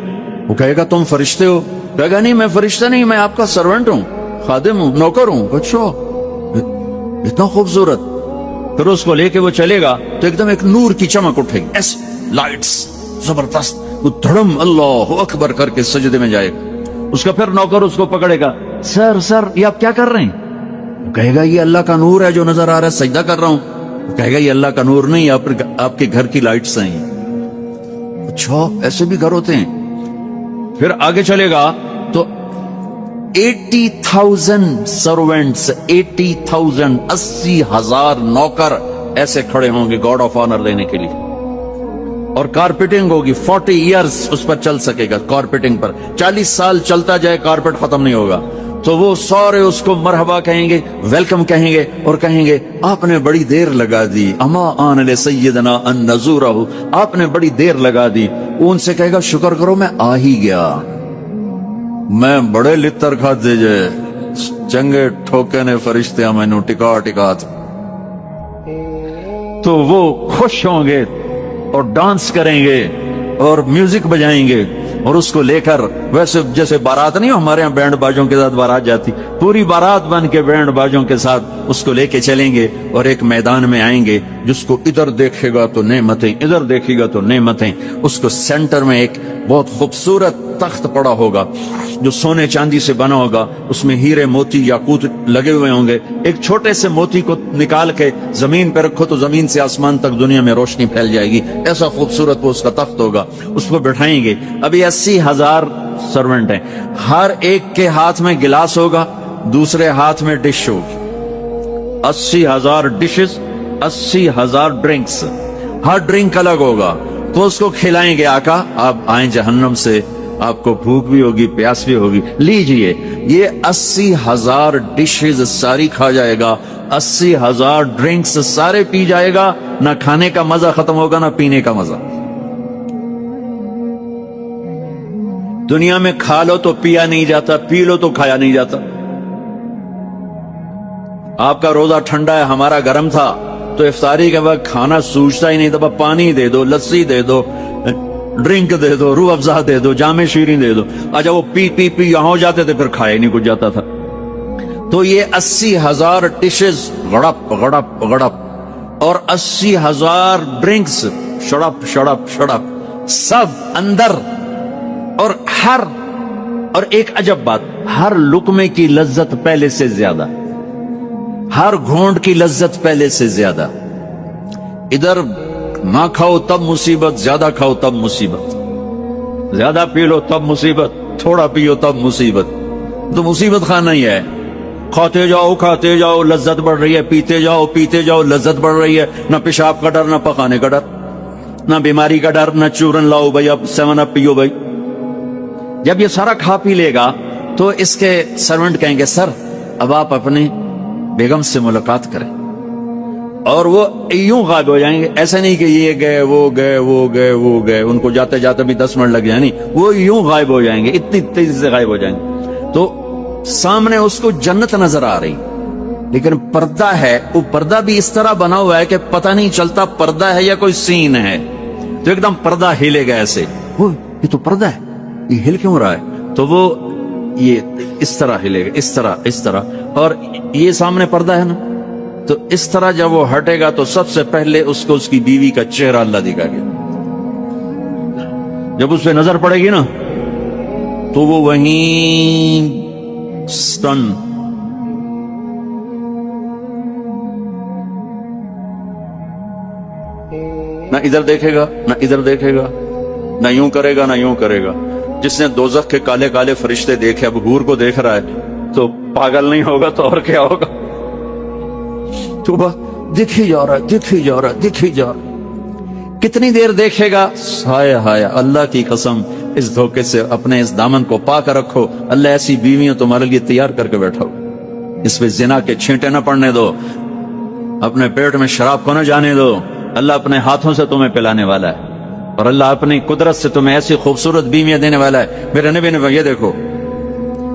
وہ کہے گا تم فرشتے ہو؟ کہے گا نہیں میں فرشتہ نہیں, میں آپ کا سرونٹ ہوں, خادم ہوں, نوکر ہوں. اچھا اتنا خوبصورت. پھر اس کو لے کے وہ چلے گا تو ایک دم ایک نور کی چمک اٹھے گی, ایس لائٹس زبردست. وہ دھڑم اللہ اکبر کر کے سجدے میں جائے گا. اس کا پھر نوکر اس کو پکڑے گا, سر یہ آپ کیا کر رہے ہیں؟ کہے گا یہ اللہ کا نور ہے جو نظر آ رہا ہے, سجدہ کر رہا ہوں. کہے گا یہ اللہ کا نور نہیں، آپ کے گھر کی لائٹس ہیں۔ اچھا ایسے بھی گھر ہوتے ہیں؟ پھر آگے چلے گا تو 80,000 سروینٹس، 80,000 80,000 نوکر ایسے کھڑے ہوں گے گاڈ آف آنر دینے کے لیے، اور کارپیٹنگ ہوگی 40 ایئرز اس پر چل سکے گا، کارپیٹنگ پر 40 سال چلتا جائے کارپیٹ ختم نہیں ہوگا۔ تو وہ سارے اس کو مرحبا کہیں گے، ویلکم کہیں گے، اور کہیں گے آپ نے بڑی دیر لگا دی، اما آن لسیدنا ان نزورہ، آپ نے بڑی دیر لگا دی۔ ان سے کہے گا شکر کرو میں آ ہی گیا، میں بڑے لتر کھاتے جے چنگے ٹھوکے نے فرشتے میں ٹکا ٹکا۔ تو وہ خوش ہوں گے اور ڈانس کریں گے اور میوزک بجائیں گے، اور اس کو لے کر ویسے جیسے بارات نہیں ہو ہمارے ہاں بینڈ باجوں کے ساتھ بارات جاتی، پوری بارات بن کے بینڈ باجوں کے ساتھ اس کو لے کے چلیں گے، اور ایک میدان میں آئیں گے جس کو ادھر دیکھے گا تو نعمتیں، ادھر دیکھے گا تو نعمتیں۔ اس کو سینٹر میں ایک بہت خوبصورت تخت پڑا ہوگا جو سونے چاندی سے بنا ہوگا، اس میں ہیرے موتی یاقوت لگے ہوئے ہوں گے۔ ایک چھوٹے سے موتی کو نکال کے زمین پہ رکھو تو زمین سے آسمان تک دنیا میں روشنی پھیل جائے گی، ایسا خوبصورت وہ اس کا تخت ہوگا۔ اس کو بٹھائیں گے، ابھی 80,000 سرونٹ ہیں، ہر ایک کے ہاتھ میں گلاس ہوگا، دوسرے ہاتھ میں ڈش ہوگی، 80,000 ڈشز، 80,000 ڈرنکس، ہر ڈرنک الگ ہوگا۔ تو اس کو کھلائیں گے آقا آپ آئیں جہنم سے، آپ کو بھوک بھی ہوگی پیاس بھی ہوگی، لیجئے یہ 80,000 ڈشز ساری کھا جائے گا، 80,000 ڈرنکس سارے پی جائے گا، نہ کھانے کا مزہ ختم ہوگا نہ پینے کا مزہ۔ دنیا میں کھا لو تو پیا نہیں جاتا، پی لو تو کھایا نہیں جاتا۔ آپ کا روزہ ٹھنڈا ہے، ہمارا گرم تھا، تو افطاری کے وقت کھانا سوچتا ہی نہیں تھا، پانی دے دو، لسی دے دو، ڈرنک دے دو، روح افزا دے دو، جام شیرین دے دو۔ اچھا وہ پی پی پی یہاں ہو جاتے تھے، پھر کھایا نہیں کچھ جاتا تھا۔ تو یہ 80,000 ڈشز غڑپ غڑپ غڑپ، اور 80,000 ڈرنکس شڑپ شڑپ شڑپ، سب اندر۔ اور ایک عجب بات، ہر لقمے کی لذت پہلے سے زیادہ، ہر گھونٹ کی لذت پہلے سے زیادہ۔ ادھر نہ کھاؤ تب مصیبت، زیادہ کھاؤ تب مصیبت، زیادہ پی لو تب مصیبت، تھوڑا پیو تب مصیبت۔ تو مصیبت خانہ ہی ہے، کھاتے جاؤ لذت بڑھ رہی ہے، پیتے جاؤ لذت بڑھ رہی ہے، نہ پیشاب کا ڈر نہ پکانے کا ڈر، نہ بیماری کا ڈر، نہ چورن لاؤ بھائی اب 7 اپ پیو بھائی۔ جب یہ سارا کھا پی لے گا تو اس کے سرونٹ کہیں گے سر اب آپ اپنے بیگم سے ملاقات کریں، اور وہ یوں غائب ہو جائیں گے۔ ایسا نہیں کہ یہ گئے وہ گئے وہ گئے وہ گئے، ان کو جاتے جاتے بھی 10 منٹ لگ جائیں، نہیں، وہ یوں غائب ہو جائیں گے، اتنی تیزی سے غائب ہو جائیں گے۔ تو سامنے اس کو جنت نظر آ رہی، لیکن پردہ ہے، وہ پردہ بھی اس طرح بنا ہوا ہے کہ پتہ نہیں چلتا پردہ ہے یا کوئی سین ہے۔ تو ایک دم پردہ ہلے گا ایسے، یہ تو پردہ ہے، یہ ہل کیوں رہا ہے؟ تو وہ یہ اس طرح ہلے گا، اس طرح، اور یہ سامنے پردہ ہے نا، تو اس طرح جب وہ ہٹے گا تو سب سے پہلے اس کو اس کی بیوی کا چہرہ اللہ دکھا گیا۔ جب اس پہ نظر پڑے گی نا تو وہ وہیں سٹن، نہ ادھر دیکھے گا نہ ادھر دیکھے گا، نہ یوں کرے گا نہ یوں کرے گا۔ جس نے دوزخ کے کالے کالے فرشتے دیکھے اب حور کو دیکھ رہا ہے تو پاگل نہیں ہوگا تو اور کیا ہوگا؟ تو دیکھی جا رہا ہے، کتنی دیر دیکھے گا؟ ہائے ہائے، اللہ کی قسم اس دھوکے سے اپنے اس دامن کو پا کر رکھو، اللہ ایسی بیویاں تمہارے لیے تیار کر کے بیٹھا ہو۔ اس پہ زنا کے چھینٹے نہ پڑنے دو، اپنے پیٹ میں شراب کو نہ جانے دو، اللہ اپنے ہاتھوں سے تمہیں پلانے والا ہے، اور اللہ اپنی قدرت سے تمہیں ایسی خوبصورت بیویاں دینے والا ہے۔ میرے نبی نے یہ دیکھو،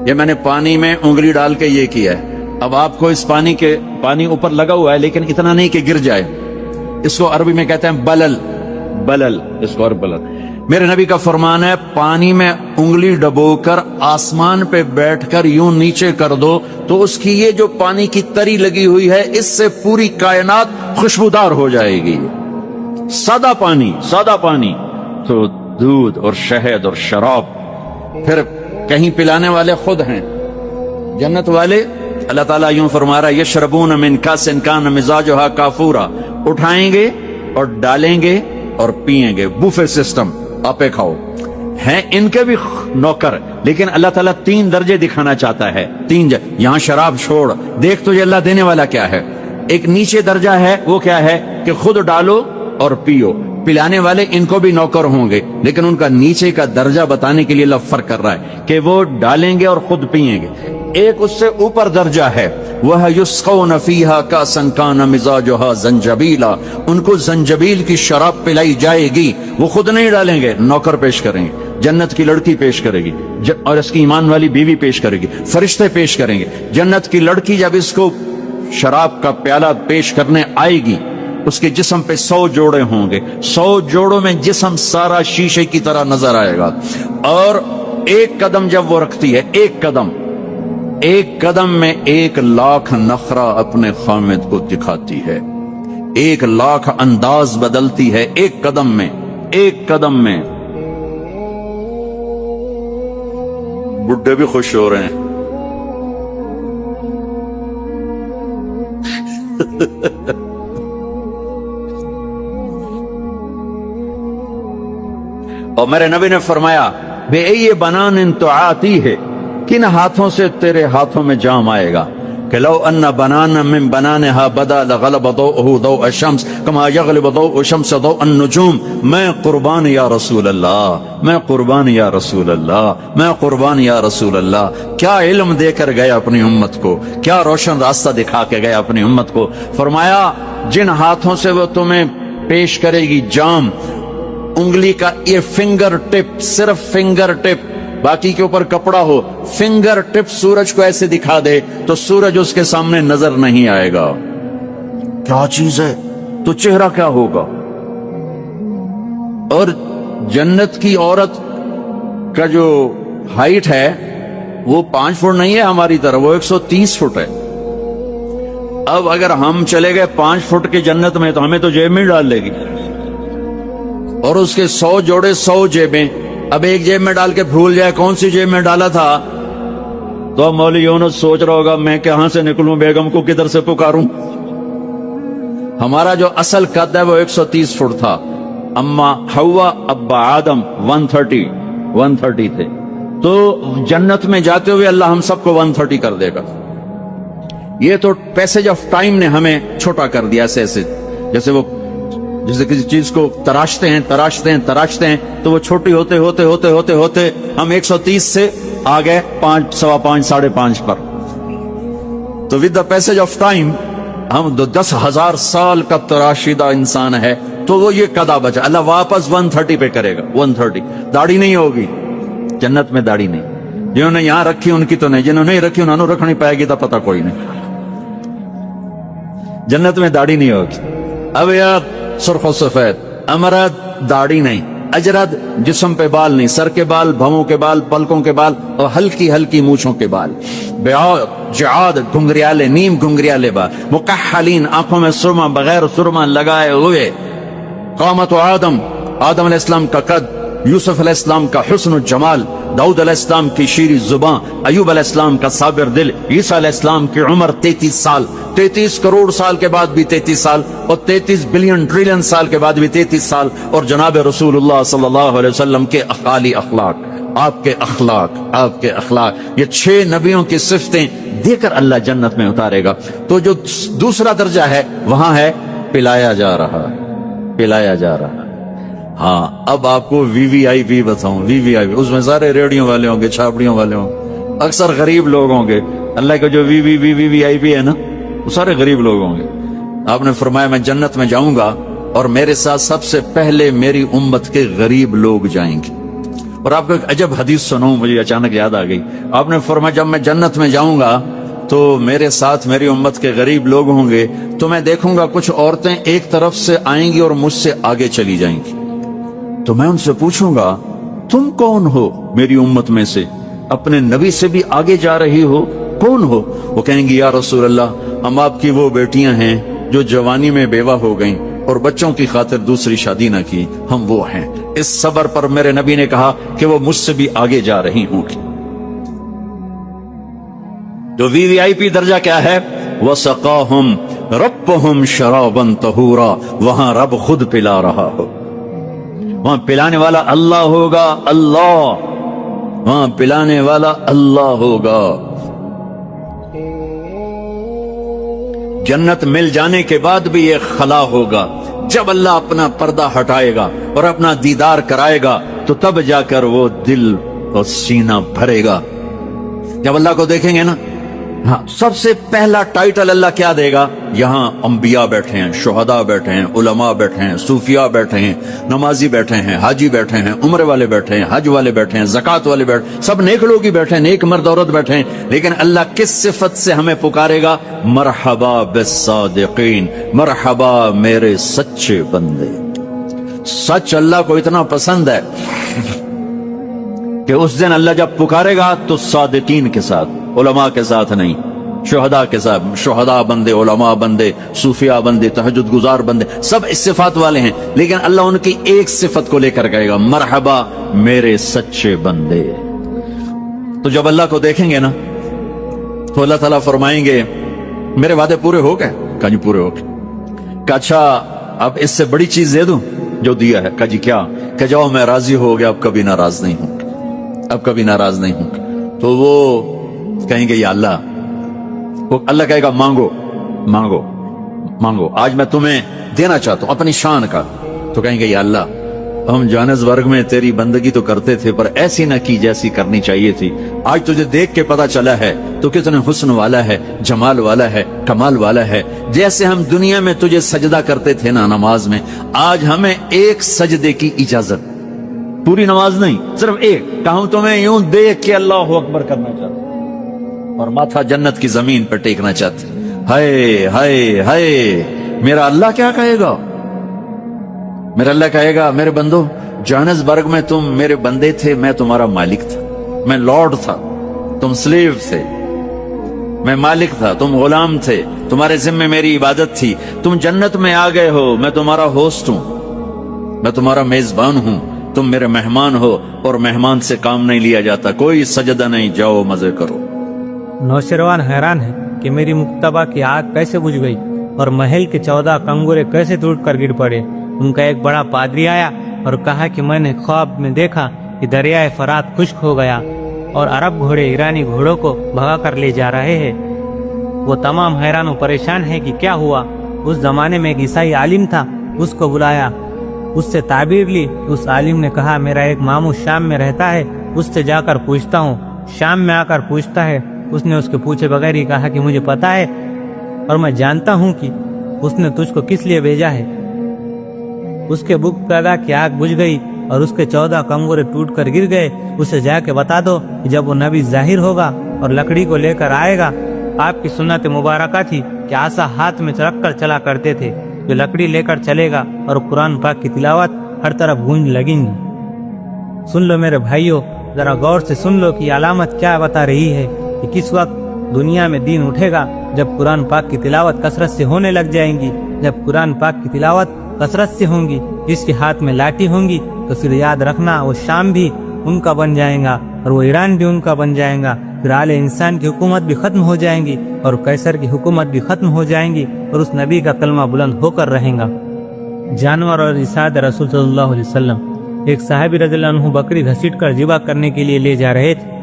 یہ میں نے پانی میں انگلی ڈال کے یہ کیا ہے، اب آپ کو اس پانی اوپر لگا ہوا ہے لیکن اتنا نہیں کہ گر جائے، اس کو عربی میں کہتے ہیں بلل، اس کو عرب بلل۔ میرے نبی کا فرمان ہے پانی میں انگلی ڈبو کر آسمان پہ بیٹھ کر یوں نیچے کر دو تو اس کی یہ جو پانی کی تری لگی ہوئی ہے اس سے پوری کائنات خوشبودار ہو جائے گی۔ سادہ پانی تو دودھ اور شہد اور شراب، پھر کہیں پلانے والے خود ہیں جنت والے۔ اللہ تعالیٰ یوں فرما رہا ہے یشربون من کاس کان مزاجها کافورا، اٹھائیں گے اور ڈالیں گے اور پیئیں گے، بوفے سسٹم، آپے کھاؤ۔ ہیں ان کے بھی نوکر، لیکن اللہ تعالیٰ 3 درجے دکھانا چاہتا ہے، 3 یہاں شراب چھوڑ، دیکھ تجھے اللہ دینے والا کیا ہے۔ ایک نیچے درجہ ہے، وہ کیا ہے کہ خود ڈالو اور پیو، پلانے والے ان کو بھی نوکر ہوں گے، لیکن ان کا نیچے کا درجہ بتانے کے لیے اللہ فرق کر رہا ہے کہ وہ ڈالیں گے اور خود پیئیں گے۔ ایک اس سے اوپر درجہ ہے، وہ یسقون فیہا کاسا کان مزاجھا زنجبیلا، ان کو زنجبیل کی شراب پلائی جائے گی، وہ خود نہیں ڈالیں گے، نوکر پیش کریں گے، جنت کی لڑکی پیش کرے گی اور اس کی ایمان والی بیوی پیش کرے گی، فرشتے پیش کریں گے۔ جنت کی لڑکی جب اس کو شراب کا پیالہ پیش کرنے آئے گی، اس کے جسم پہ 100 جوڑے ہوں گے، 100 جوڑوں میں جسم سارا شیشے کی طرح نظر آئے گا، اور ایک قدم جب وہ رکھتی ہے، ایک قدم میں 1,00,000 نخرہ اپنے خامد کو دکھاتی ہے، 1,00,000 انداز بدلتی ہے ایک قدم میں۔ بڈھے بھی خوش ہو رہے ہیں۔ اور میرے نبی نے فرمایا بے ای بنان تو آتی ہے، کن ہاتھوں سے تیرے ہاتھوں میں جام آئے گا، کہ لو ان بنانا من بنانها بدا لغلب ضوءه ضوء الشمس كما يغلب ضوء الشمس ضوء النجوم۔ میں قربان یا رسول اللہ، میں قربان یا رسول اللہ، میں قربان یا رسول اللہ۔ کیا علم دے کر گئے اپنی امت کو، کیا روشن راستہ دکھا کے گئے اپنی امت کو۔ فرمایا جن ہاتھوں سے وہ تمہیں پیش کرے گی جام، انگلی کا یہ فنگر ٹپ، صرف فنگر ٹپ، باقی کے اوپر کپڑا ہو، فنگر ٹپ سورج کو ایسے دکھا دے تو سورج اس کے سامنے نظر نہیں آئے گا۔ کیا چیز ہے، تو چہرہ کیا ہوگا۔ اور جنت کی عورت کا جو ہائٹ ہے وہ 5 فٹ نہیں ہے ہماری طرح، وہ 130 فٹ ہے۔ اب اگر ہم چلے گئے 5 فٹ کی جنت میں تو ہمیں تو جیب میں ڈال لے گی، اور اس کے 100 جوڑے 100 جیبیں۔ اب ایک جیب میں ڈال کے بھول جائے کون سی جیب میں ڈالا تھا، تو اب مولوی یونس سوچ رہا ہوگا میں کہاں سے نکلوں، بیگم کو کدھر سے پکاروں۔ ہمارا جو اصل قد ہے وہ 130 فٹ تھا، اما حوا ابا آدم 130 تھے، تو جنت میں جاتے ہوئے اللہ ہم سب کو 130 کر دے گا۔ یہ تو پیسج آف ٹائم نے ہمیں چھوٹا کر دیا، ایسے جیسے کسی چیز کو تراشتے ہیں تو وہ چھوٹی ہوتے ہم 130 سے آ گئے 5، 5.25، 5.5 پر۔ تو with the passage of time ہم 10,000 سال کا تراشیدہ انسان ہے، تو وہ یہ قدا بچا، اللہ واپس 130 پہ کرے گا۔ 130 داڑھی نہیں ہوگی جنت میں، داڑھی نہیں، جنہوں نے یہاں رکھی ان کی تو نہیں، جنہوں نے رکھی انہوں نے رکھنی پائے گی تو پتہ کوئی نہیں۔ جنت میں داڑھی نہیں ہوگی، اب یار سرخ و سفید، امرد داڑھی نہیں، اجرد جسم پہ بال نہیں، سر کے بال، بھووں کے بال، پلکوں کے بال، اور ہلکی ہلکی مونچھوں کے بال، جعاد گھنگریالے، نیم گھنگریالے بال، مکحلین آنکھوں میں سرما بغیر سرما لگائے ہوئے۔ قامت آدم علیہ السلام کا قد، یوسف علیہ السلام کا حسن و جمال، داؤد علیہ السلام کی شیریں زباں، ایوب علیہ السلام کا صابر دل، عیسیٰ علیہ السلام کی عمر 33 سال، 33 کروڑ سال کے بعد بھی 33 سال، اور 33 بلین ٹریلین سال کے بعد بھی 33 سال، اور جناب رسول اللہ صلی اللہ علیہ وسلم کے اخلاقی اخلاق، آپ کے اخلاق، یہ 6 نبیوں کی صفتیں دے کر اللہ جنت میں اتارے گا۔ تو جو دوسرا درجہ ہے وہاں ہے پلایا جا رہا۔ ہاں اب آپ کو وی وی آئی پی بتاؤں، وی وی آئی پی، اس میں سارے ریڈیو والے ہوں گے، چھاپڑیوں والے ہوں گے، اکثر غریب لوگ ہوں گے۔ اللہ کا جو وی وی آئی پی ہے نا، وہ سارے غریب لوگ ہوں گے۔ آپ نے فرمایا میں جنت میں جاؤں گا اور میرے ساتھ سب سے پہلے میری امت کے غریب لوگ جائیں گے۔ اور آپ کو ایک عجب حدیث سنوں، مجھے اچانک یاد آ گئی۔ آپ نے فرمایا جب میں جنت میں جاؤں گا تو میرے ساتھ میری امت کے غریب لوگ ہوں گے، تو میں دیکھوں گا کچھ عورتیں ایک طرف سے آئیں گی اور مجھ سے آگے چلی جائیں گی، تو میں ان سے پوچھوں گا تم کون ہو میری امت میں سے، اپنے نبی سے بھی آگے جا رہی ہو، کون ہو؟ وہ کہیں گی یا رسول اللہ ہم آپ کی وہ بیٹیاں ہیں جو جوانی میں بیوہ ہو گئیں اور بچوں کی خاطر دوسری شادی نہ کی، ہم وہ ہیں۔ اس صبر پر میرے نبی نے کہا کہ وہ مجھ سے بھی آگے جا رہی ہوں گی۔ جو وی وی آئی پی درجہ کیا ہے؟ وَسَقَاهُمْ रब्बुहुम शराबन तहूरा, वहां रब खुद पिला रहा हो। वहां पिलाने वाला अल्लाह होगा, अल्लाह, वहां पिलाने वाला अल्लाह होगा। जन्नत मिल जाने के बाद भी ये खला होगा। जब अल्लाह अपना पर्दा हटाएगा और अपना दीदार कराएगा तो तब जाकर वो दिल और सीना भरेगा। जब अल्लाह को देखेंगे ना, हाँ, सबसे पहला टाइटल अल्लाह क्या देगा? यहाँ अंबिया बैठे हैं, शुहदा बैठे हैं, उलमा बैठे हैं, सूफिया बैठे हैं, नमाजी बैठे हैं, हाजी बैठे हैं, उम्र वाले बैठे हैं, हज वाले बैठे हैं, ज़कात वाले बैठे, सब नेक लोग ही बैठे हैं, नेक मर्द औरत बैठे हैं। लेकिन अल्लाह किस सिफत से हमें पुकारेगा? मरहबा बिस्सादिकीन, मरहबा मेरे सच्चे बंदे। सच अल्लाह को इतना पसंद है कि उस दिन अल्लाह जब पुकारेगा तो सादिकीन के साथ, उलमा के साथ नहीं, शुहदा के साथ। शुहदा बंदे, उलमा बंदे, सूफिया बंदे, तहज्जुद गुजार बंदे, सब इस सिफात वाले हैं। लेकिन अल्लाह उनकी एक सिफत को लेकर कहेगा, मरहबा मेरे सच्चे बंदे। तो जब अल्लाह को देखेंगे ना तो अल्लाह ताला फरमाएंगे, मेरे वादे पूरे हो गए? कहा जी पूरे हो गए। अच्छा अब इससे बड़ी चीज दे दूं जो दिया है? कहा जी क्या? कहा जाओ मैं राजी हो गया, अब कभी नाराज नहीं हूं, अब कभी नाराज नहीं हूं। तो वो कहेंगे या अल्लाह, वो अल्लाह कहेगा मांगो मांगो मांगो, आज मैं तुम्हें देना चाहता हूं अपनी शान का। तो कहेंगे या अल्लाह, हम जोहानिसबर्ग में तेरी बंदगी तो करते थे पर ऐसी न की जैसी करनी चाहिए थी। आज तुझे देख के पता चला है तो कितने हुस्न वाला है, जमाल वाला है, कमाल वाला है। जैसे हम दुनिया में तुझे सजदा करते थे ना नमाज में, आज हमें एक सजदे की इजाजत, पूरी नमाज नहीं, सिर्फ एक। कहूं तुम्हें यूं देख के अल्लाह अकबर करना चाहते और माथा जन्नत की जमीन पर टेकना चाहते। हाय हाय हाय, मेरा अल्लाह क्या कहेगा? मेरा अल्लाह कहेगा, मेरे बंदो, जोहानिसबर्ग में तुम मेरे बंदे थे, मैं तुम्हारा मालिक था, मैं लॉर्ड था, तुम स्लेव थे, मैं मालिक था, तुम गुलाम थे, तुम्हारे जिम्मे मेरी इबादत थी। तुम जन्नत में आ गए हो, मैं तुम्हारा होस्ट हूं, मैं तुम्हारा मेजबान हूं, तुम मेरे मेहमान हो और मेहमान से काम नहीं लिया जाता। कोई सजदा नहीं, जाओ मजे करो। नौशरवान हैरान है कि मेरी मुक्तबा की आग कैसे बुझ गई और महल के 14 कंगोरे कैसे टूट कर गिर पड़े। उनका एक बड़ा पादरी आया और कहा कि मैंने ख्वाब में देखा कि दरियाए फरात खुश्क हो गया और अरब घोड़े ईरानी घोड़ों को भगा कर ले जा रहे हैं। वो तमाम हैरान और परेशान है कि क्या हुआ। उस जमाने में एक ईसाई आलिम था, उसको बुलाया, उससे ताबीर ली। उस आलिम ने कहा, मेरा एक मामू शाम में रहता है, उससे जाकर पूछता हूँ। शाम में आकर पूछता है, उसने उसके पूछे बगैर ही कहा कि मुझे पता है और मैं जानता हूँ कि उसने तुझको किस लिए भेजा है। उसके बुक पैदा की आग बुझ गई और उसके 14 कंगोरे टूट कर गिर गए। उसे जाके बता दो कि जब वो नबी जाहिर होगा और लकड़ी को लेकर आएगा, आपकी सुन्नत मुबारका थी कि आसा हाथ में रख कर चला करते थे, जो लकड़ी लेकर चलेगा और कुरान पाक की तिलावत हर तरफ गूंज लगेंगी। सुन लो मेरे भाइयों, जरा गौर से सुन लो कि अलामत क्या बता रही है कि किस वक्त दुनिया में दीन उठेगा। जब कुरान पाक की तिलावत कसरत से होने लग जाएंगी, जब कुरान पाक की तिलावत कसरत से होंगी, जिसके हाथ में लाठी होंगी, तो फिर याद रखना वो शाम भी उनका बन जाएगा और वो ईरान भी उनका बन जाएगा। फिर आले इंसान की हुकूमत भी खत्म हो जाएंगी और कैसर की हुकूमत भी खत्म हो जाएंगी और उस नबी का कलमा बुलंद होकर रहेगा। जानवर और इसाद रसूल सल्लल्लाहु अलैहि वसल्लम एक साहबी रज़ियल्लाहु अन्हु बकरी घसीट कर ज़िबा करने के लिए ले जा रहे थे।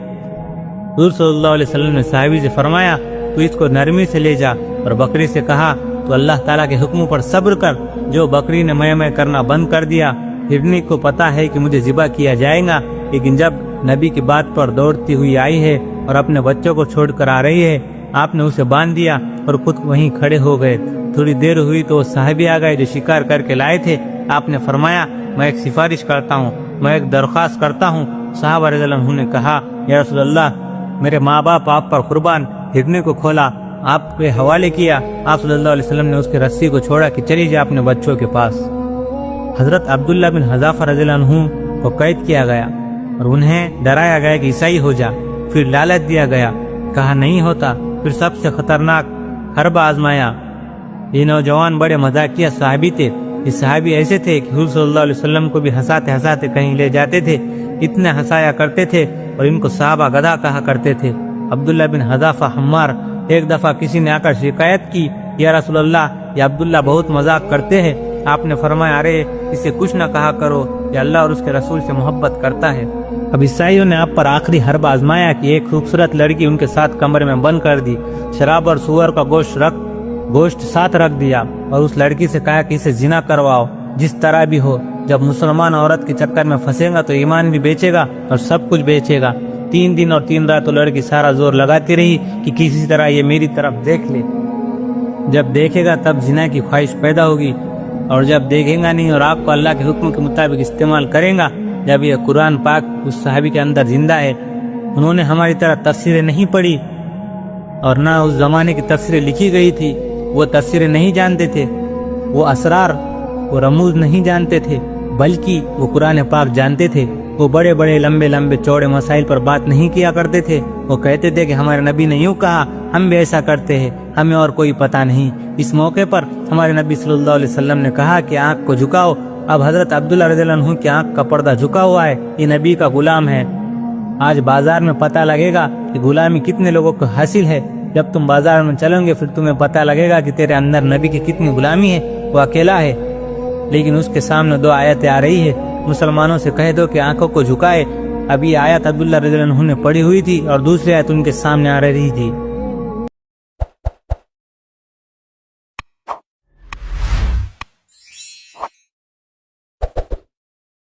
हुज़ूर सल्लल्लाहु अलैहि वसल्लम ने साहबी से फरमाया, तू इसको नरमी से ले जा, और बकरी से कहा, तो अल्लाह ताला के हुक्म पर सब्र कर। जो बकरी ने मैं करना बंद कर दिया, हिरनी को पता है कि मुझे ज़िबा किया जाएगा, लेकिन जब नबी की बात पर दौड़ती हुई आई है और अपने बच्चों को छोड़कर आ रही है, आपने उसे बांध दिया और खुद वहीं खड़े हो गए। थोड़ी देर हुई तो साहबी आ गए जो शिकार करके लाए थे। आपने फरमाया, मैं एक सिफारिश करता हूँ, मैं एक दरख्वास्त करता हूँ। साहबा रज़ियल्लाहु अन्हु ने कहा, या रसूल अल्लाह, मेरे माँ बाप आप पर कुर्बान। हिरने को खोला, आपके हवाले किया। आप सल्लल्लाहु अलैहि वसल्लम ने उसके रस्सी को छोड़ा कि चली जा अपने बच्चों के पास। हजरत अब्दुल्ला बिन हज़ाफा रज़ियल्लाहु अन्हु को कैद किया गया और उन्हें डराया गया कि ईसाई हो जा। फिर लालच दिया गया, कहा नहीं होता। फिर सबसे खतरनाक हर्ब आजमाया। ये नौजवान बड़े मजाकिया सहाबी थे। ये सहाबी ऐसे थे कि हुज़ूर सल्लल्लाहु अलैहि वसल्लम को भी हंसाते हंसाते कहीं ले जाते थे, इतने हंसाया करते थे और इनको साहबा गधा कहा करते थे। अब्दुल्ला बिन हज़ाफा हम्मार, एक दफा किसी ने आकर शिकायत की یا رسول اللہ یہ عبداللہ بہت مذاق کرتے ہیں. آپ نے فرمایا ارے اسے کچھ نہ کہا کرو، یہ اللہ اور اس کے رسول سے محبت کرتا ہے. اب عیسائیوں نے آپ پر آخری حرب آزمایا کہ ایک خوبصورت لڑکی ان کے ساتھ کمرے میں بند کر دی، شراب اور سور کا گوشت ساتھ رکھ دیا اور اس لڑکی سے کہا کہ اسے زنا کرواؤ. جس طرح بھی ہو جب مسلمان عورت کے چکر میں پھنسے گا تو ایمان بھی بیچے گا اور سب کچھ بیچے گا. 3 دن اور 3 رات تو لڑکی سارا زور لگاتی رہی کہ کسی طرح یہ میری طرف دیکھ لے. جب دیکھے گا تب زنا کی خواہش پیدا ہوگی، اور جب دیکھے گا نہیں اور آپ کو اللہ کے حکم کے مطابق استعمال کرے گا. جب یہ قرآن پاک اس صحابی کے اندر زندہ ہے، انہوں نے ہماری طرح تفسیریں نہیں پڑھی اور نہ اس زمانے کی تفسیریں لکھی گئی تھی. وہ تفسیریں نہیں جانتے تھے، وہ اسرار وہ رموز نہیں جانتے تھے، بلکہ وہ قرآن پاک جانتے تھے. وہ بڑے بڑے لمبے چوڑے مسائل پر بات نہیں کیا کرتے تھے. وہ کہتے تھے کہ ہمارے نبی نے یوں کہا، ہم بھی ایسا کرتے ہیں، ہمیں اور کوئی پتہ نہیں. اس موقع پر ہمارے نبی صلی اللہ علیہ وسلم نے کہا کہ آنکھ کو جھکاؤ. اب حضرت عبداللہ رضی اللہ عنہ کی آنکھ کا پردہ جھکا ہوا ہے، یہ نبی کا غلام ہے. آج بازار میں پتہ لگے گا کہ غلامی کتنے لوگوں کو حاصل ہے. جب تم بازار میں چلو گے پھر تمہیں پتہ لگے گا کہ تیرے اندر نبی کی کتنی غلامی ہے. وہ اکیلا ہے لیکن اس کے سامنے 2 آیتیں آ رہی ہے. مسلمانوں سے کہہ دو کہ آنکھوں کو جھکائے. ابھی آیت عبداللہ رضی اللہ عنہ نے پڑھی ہوئی تھی اور دوسری آیت ان کے سامنے آ رہی تھی.